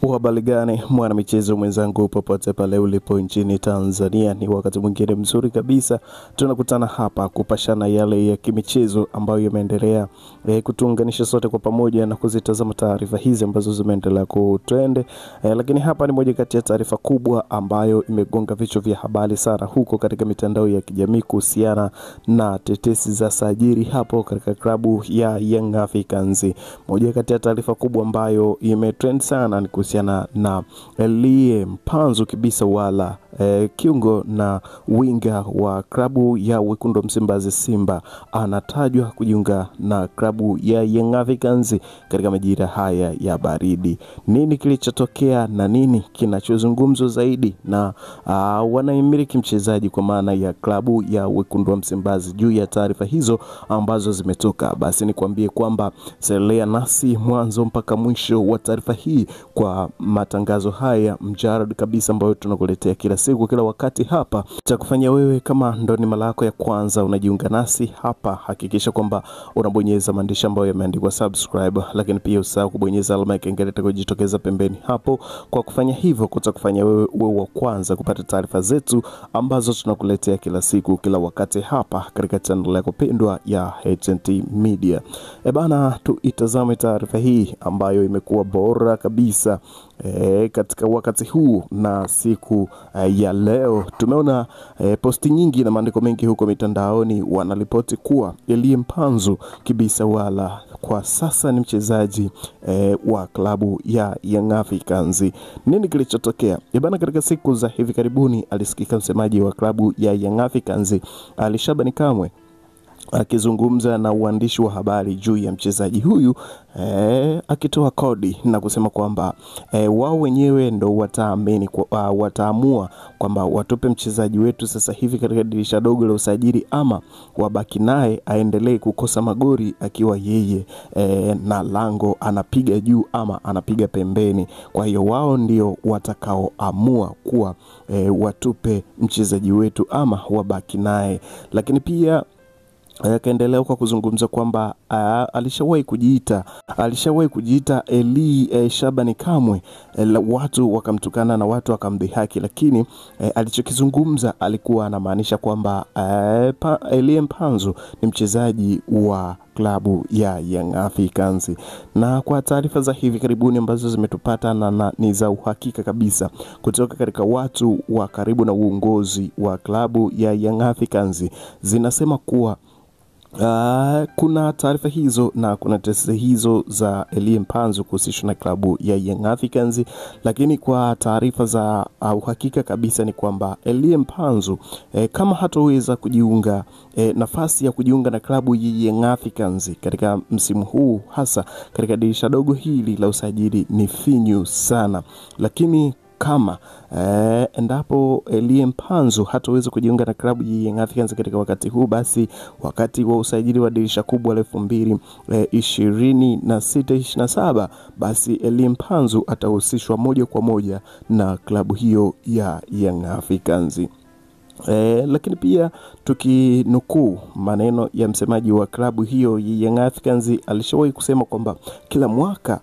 Habari gani mwana michezo mwenzangu popote pale ulipo nchini Tanzania, ni wakati mwingine mzuri kabisa tunakutana hapa kupashana yale ya kimichezo ambayo yameendelea kutuunganisha sote kwa pamoja na kuzitazama taarifa hizi ambazo zimeendelea kutrend. Lakini hapa ni moja kati ya taarifa kubwa ambayo imegonga vichwa vya habari sana huko katika mitandao ya kijamii kuhusiana na tetesi za sajili hapo katika klabu ya Young Africans. Moja kati ya taarifa kubwa ambayo imetrend sana ni kuhusiana na Elie Mpanzu kibisa wala kiungo na winga wa klabu ya Wekundu Msimbazi Simba anatajwa kujiunga na klabu ya Young Africans katika majira haya ya baridi. Nini kilichotokea na nini kinachozungumzwa zaidi na wanaimiliki mchezaji kwa maana ya klabu ya Wekundu Msimbazi juu ya taarifa hizo ambazo zimetoka? Basi nikwambie kwamba salia nasi mwanzo mpaka mwisho wa taarifa hii kwa matangazo haya mjarad kabisa ambayo tunakuletea kila siku kila wakati hapa. Cha kufanya wewe kama ndo ni mara yako ya kwanza unajiunga nasi hapa, hakikisha kwamba unabonyeza maandishi ambayo yameandikwa subscribe, lakini pia usahau kubonyeza alama ya kengele itakayojitokeza pembeni hapo. Kwa kufanya hivyo kutakufanya wewe wa kwanza kupata taarifa zetu ambazo tunakuletea kila siku kila wakati hapa katika channel yako pendwa ya HNT Media. Bana, tuitazame taarifa hii ambayo imekuwa bora kabisa katika wakati huu na siku ya leo. Tumeona posti nyingi na maandiko mengi huko mitandaoni wanaripoti kuwa Elie Mpanzu kibisa wala kwa sasa ni mchezaji wa klabu ya Young Africans. Nini kilichotokea? Bana, katika siku za hivi karibuni alisikika msemaji wa klabu ya Young Africans Ali Shabani Kamwe akizungumza na uandishi wa habari juu ya mchezaji huyu, akitoa kodi na kusema kwamba wao wenyewe ndo wataamua kwamba watupe mchezaji wetu sasa hivi katika dirisha dogo la usajili ama wabaki naye aendelee kukosa magori akiwa yeye na lango anapiga juu ama anapiga pembeni. Kwa hiyo wao ndio watakaoamua kuwa watupe mchezaji wetu ama wabaki naye. Lakini pia akaendelea kwa kuzungumza kwamba alishawahi kujiita Elie Shabani Kamwe, watu wakamtukana na watu wakamdhihaki, lakini alichokizungumza alikuwa anamaanisha kwamba Elie Mpanzu ni mchezaji wa klabu ya Young Africans. Na kwa taarifa za hivi karibuni ambazo zimetupata na ni za uhakika kabisa kutoka katika watu wa karibu na uongozi wa klabu ya Young Africans, zinasema kuwa kuna taarifa hizo na kuna tetesi hizo za Elie Mpanzu kuhusishwa na klabu ya Young Africans, lakini kwa taarifa za uhakika kabisa ni kwamba Elie Mpanzu kama hataweza kujiunga nafasi ya kujiunga na klabu ya Young Africans katika msimu huu, hasa katika dirisha dogo hili la usajili, ni finyu sana. Lakini kama endapo Elie Mpanzu hataweza kujiunga na klabu ya Young Africans katika wakati huu, basi wakati wa usajili wa dirisha kubwa 2026-27, basi Elie Mpanzu atahusishwa moja kwa moja na klabu hiyo ya Young Africans. Lakini pia tukinukuu maneno ya msemaji wa klabu hiyo Young Africans, alishawahi kusema kwamba kila mwaka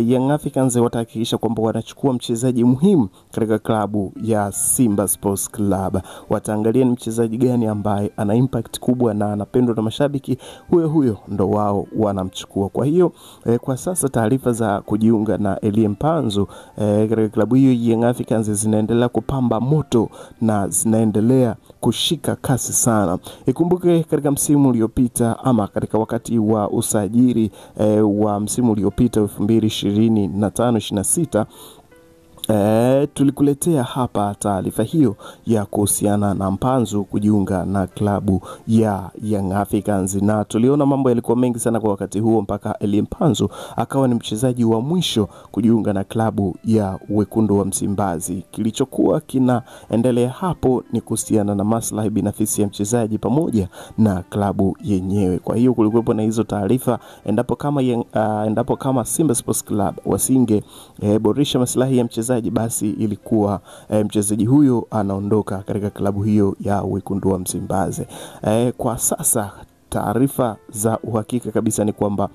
Young Africans watahakikisha kwamba wanachukua mchezaji muhimu katika klabu ya Simba Sports Club. Wataangalia ni mchezaji gani ambaye ana impact kubwa na anapendwa na mashabiki, huyo ndo wao wanamchukua. Kwa hiyo kwa sasa taarifa za kujiunga na Elie Mpanzu katika klabu hiyo Young Africans zinaendelea kupamba moto na zinaendelea kushika kasi sana. Ikumbuke katika msimu uliopita ama katika wakati wa usajili wa msimu uliopita 2025-26, tulikuletea hapa taarifa hiyo ya kuhusiana na Mpanzu kujiunga na klabu ya Young Africans, na tuliona mambo yalikuwa mengi sana kwa wakati huo mpaka Elie Mpanzu akawa ni mchezaji wa mwisho kujiunga na klabu ya Wekundu wa Msimbazi. Kilichokuwa kinaendelea hapo ni kuhusiana na maslahi binafsi ya mchezaji pamoja na klabu yenyewe. Kwa hiyo kulikuwa na hizo taarifa, endapo kama Simba Sports Club wasinge boresha maslahi ya mchezaji, basi ilikuwa mchezaji huyo anaondoka katika klabu hiyo ya Wekundu wa Msimbazi. Kwa sasa taarifa za uhakika kabisa ni kwamba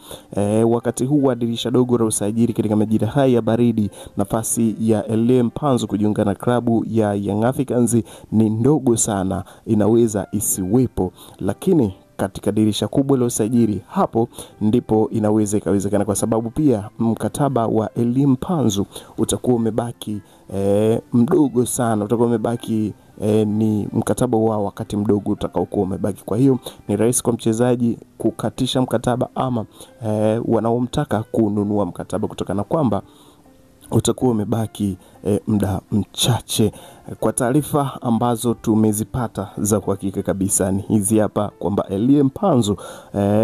wakati huu wa dirisha dogo la usajili katika majira haya ya baridi, nafasi ya Elie Mpanzu kujiunga na klabu ya Young Africans ni ndogo sana, inaweza isiwepo, lakini katika dirisha kubwa la usajili hapo ndipo inaweza ikawezekana, kwa sababu pia mkataba wa Elie Mpanzu utakuwa umebaki mdogo sana, utakuwa umebaki ni mkataba wa wakati mdogo utakaokuwa umebaki. Kwa hiyo ni rahisi kwa mchezaji kukatisha mkataba ama wanaomtaka kununua mkataba kutokana kwamba utakuwa umebaki muda mchache. Kwa taarifa ambazo tumezipata za uhakika kabisa ni hizi hapa, kwamba Elie Mpanzu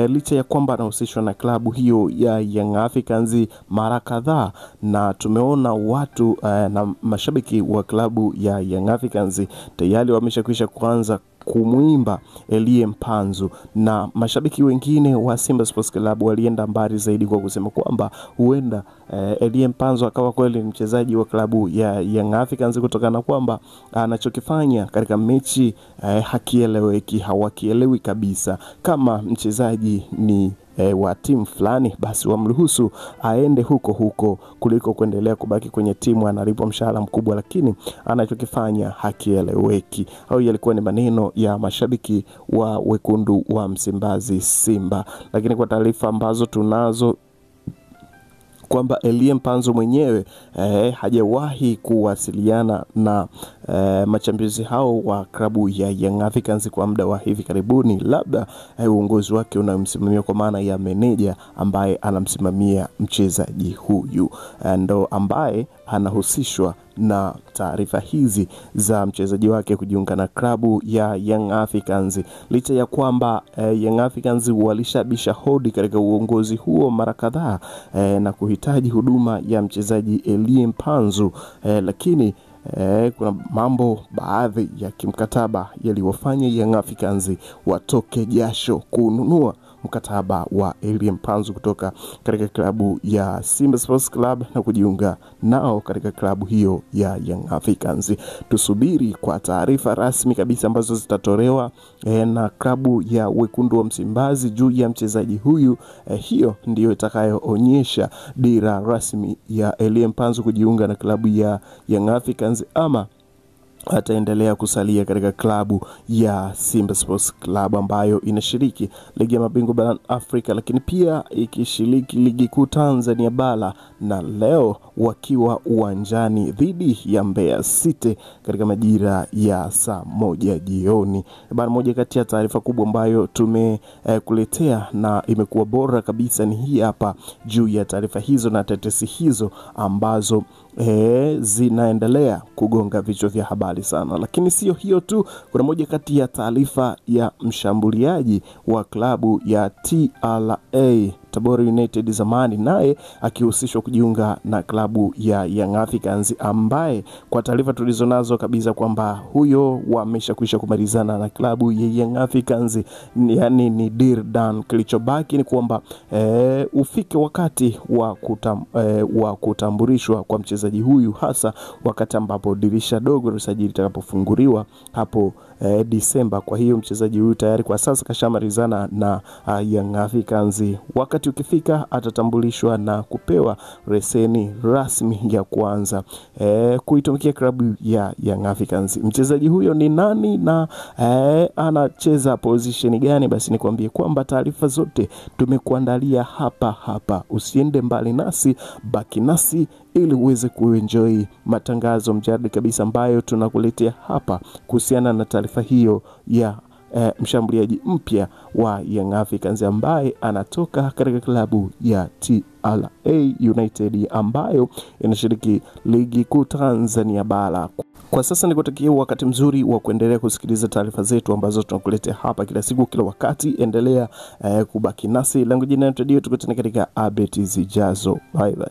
licha ya kwamba anahusishwa na klabu hiyo ya Young Africans mara kadhaa, na tumeona watu na mashabiki wa klabu ya Young Africans tayari wameshakwisha kuanza kumuimba Elie Mpanzu, na mashabiki wengine wa Simba Sports Club walienda mbali zaidi kwa kusema kwamba huenda Elie Mpanzu akawa kweli mchezaji wa klabu ya Young Africans kutokana kwamba anachokifanya katika mechi hakieleweki, hawakielewi kabisa. Kama mchezaji ni wa timu fulani, basi wamruhusu aende huko kuliko kuendelea kubaki kwenye timu analipwa mshahara mkubwa lakini anachokifanya hakieleweki. Au yalikuwa ni maneno ya mashabiki wa wekundu wa Msimbazi Simba. Lakini kwa taarifa ambazo tunazo kwamba Elie Mpanzu mwenyewe hajawahi kuwasiliana na machampions hao wa klabu ya Young Africans kwa muda wa hivi karibuni, labda uongozi wake unamsimamia kwa maana ya meneja ambaye anamsimamia mchezaji huyu ndo ambaye anahusishwa na taarifa hizi za mchezaji wake kujiunga na klabu ya Young Africans, licha ya kwamba Young Africans walishabisha hodi katika uongozi huo mara kadhaa na kuhitaji huduma ya mchezaji Elie Mpanzu, lakini kuna mambo baadhi ya kimkataba yaliwafanya Young Africans watoke jasho kununua mkataba wa Elie Mpanzu kutoka katika klabu ya Simba Sports Club na kujiunga nao katika klabu hiyo ya Young Africans. Tusubiri kwa taarifa rasmi kabisa ambazo zitatolewa na klabu ya wekundu wa Msimbazi juu ya mchezaji huyu. Hiyo ndiyo itakayoonyesha dira rasmi ya Elie Mpanzu kujiunga na klabu ya Young Africans ama ataendelea kusalia katika klabu ya Simba Sports Club ambayo inashiriki ligi ya mabingwa barani Afrika, lakini pia ikishiriki ligi kuu Tanzania bara, na leo wakiwa uwanjani dhidi ya Mbeya City katika majira ya saa 1 jioni. Bana, moja kati ya taarifa kubwa ambayo tumekuletea na imekuwa bora kabisa ni hii hapa juu ya taarifa hizo na tetesi hizo ambazo zinaendelea kugonga vichwa vya habari sana. Lakini sio hiyo tu, kuna moja kati ya taarifa ya mshambuliaji wa klabu ya TRA Tabora United zamani, naye akihusishwa kujiunga na klabu ya Young Africans, ambaye kwa taarifa tulizonazo kabisa kwamba huyo wameshakwisha kumalizana na klabu ya Young Africans, yani ni deal done. Kilichobaki ni kwamba ufike wakati wa kutambulishwa kwa mchezaji huyu, hasa wakati ambapo dirisha dogo la usajili litakapofunguliwa hapo Disemba. Kwa hiyo mchezaji huyu tayari kwa sasa kashamalizana na Young Africans. Wakati ukifika atatambulishwa na kupewa leseni rasmi ya kuanza kuitumikia klabu ya Young Africans. Mchezaji huyo ni nani na anacheza position gani? Basi nikwambie kwamba taarifa zote tumekuandalia hapa. Usiende mbali nasi, baki nasi ili uweze kuenjoy matangazo mjadala kabisa ambayo tunakuletea hapa kuhusiana na taarifa hiyo ya mshambuliaji mpya wa Young Africans ambaye anatoka katika klabu ya TRA United ambayo inashiriki ligi kuu Tanzania bara. Kwa sasa nikutakia wakati mzuri wa kuendelea kusikiliza taarifa zetu ambazo tunakuletea hapa kila siku kila wakati. Endelea kubaki nasi. Langu jina ni Tadio, tukutane katika updates zijazo. Bye bye.